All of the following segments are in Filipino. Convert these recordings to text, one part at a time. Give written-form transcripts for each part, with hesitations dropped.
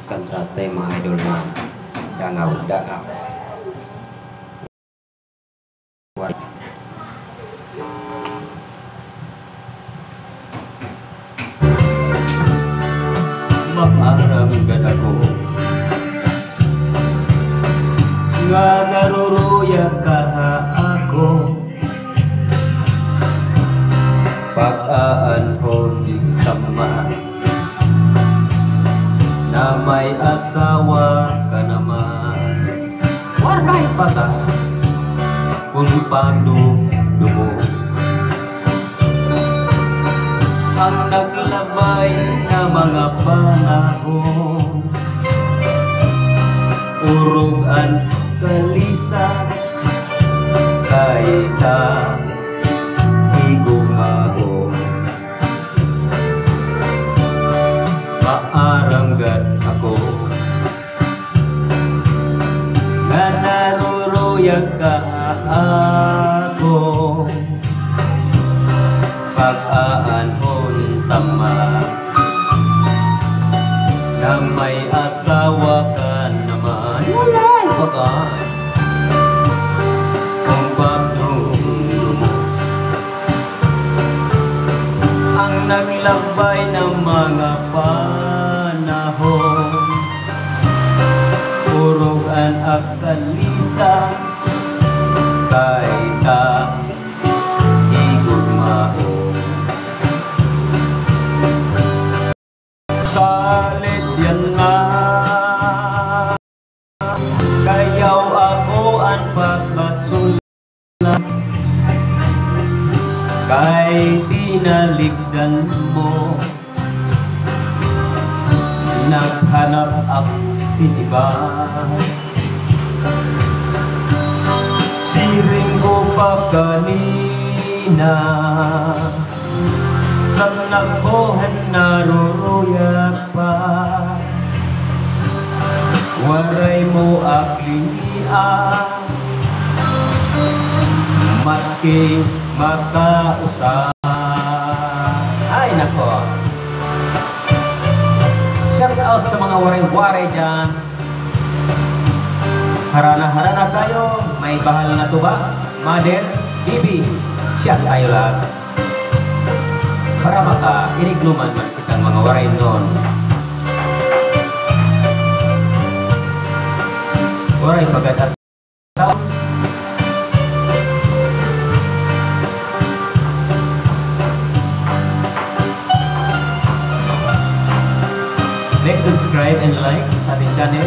Kantrate mga idol na dangaw-dangaw. Maharanggan ako nga naruruya ka ako pag-aanhon tama na may asawa ka naman. Waray pata kung pandumo ang naglabay na mga panahon, urugan kalisan kahit higumaho. Maaranggan ako nga naruruyag ka ako pag-aanhon tama na may asawa ka naman. Walay pa ka kung pagdumo ang naglabay ng mga panahon, urugan at kalisan kahit higugmao. Salit yan nga kayaw ako ang pagmasulat kay tinaligdan mo, naghanap ako siniba. Siring ko pa kanina sa nagbuhan naruruyag pa, waray mo aklinia maski makausap. Ay nako, shout out sa mga waray-waray dyan. Harana-harana tayo, may bahal na to ba? Mother, Bibi, shout tayo lahat para maka-inigluman man kitang mga waray noon. Waray pagatas please subscribe and like ating channel.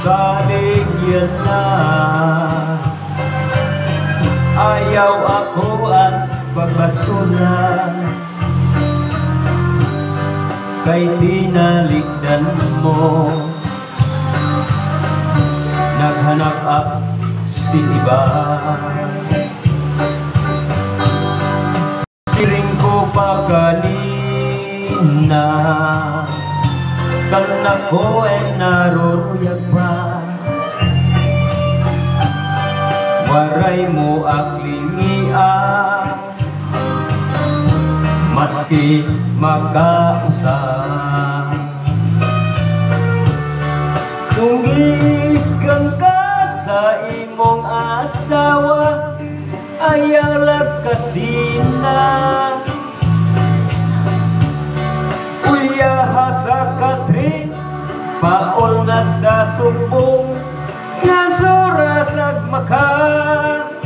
Salig yan na ayaw ako at pagbasura kay tinaligdan mo, naghanap ako si iba. Siring ko pa kanina saan ako naruruyag pa, waray mo aklingia maski makausap. Kung iskan ka sa imong asawa ayaw lagkasina, uyaha sa katrin paol na sa sumbong nga surasag makan.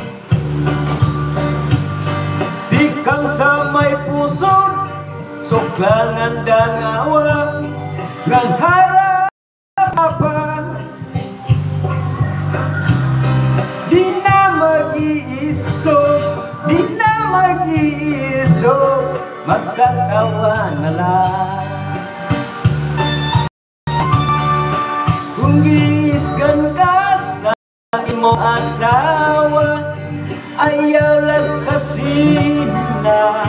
Di kang sa may pusod suklangan dangawa ngang harapan, di na mag-iiso, di na mag-iiso, magkatawa na lang. Kung gisgan ka sa imong asawa ayaw lagkasina,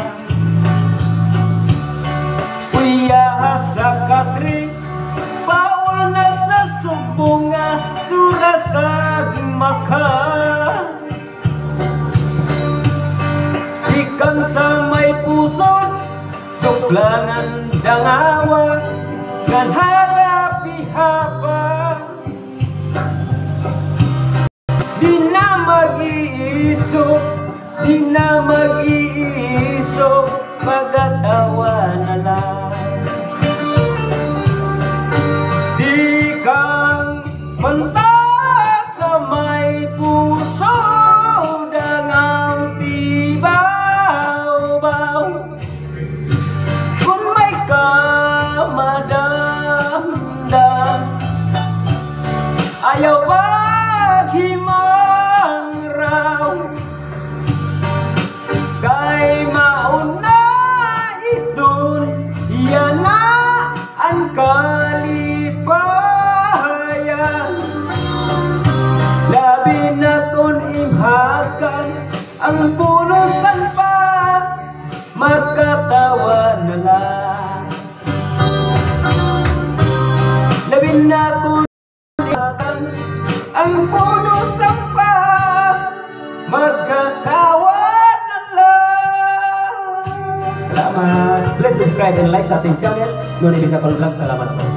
uyaha sa katri paol na sa sumbong nga surasag makan. Suklangan dangawa kan harapi hapa di na mag-iisok, di na mag-iisok, magatawa na lang. Di kang manta sa may puso, dangaw tibaw-baw. Kung may kamadamdam, ayaw paghimang raw. Kay mauna itun, yan na ang kalipayan. Labi na kun imhakan ang punusan pa, magkatawa na lang. Labi na kun imhakan ang punusan pa, magkatawa na lang. Salamat. Please subscribe and like sa ating channel. Ngunit isa ko vlog. Salamat po.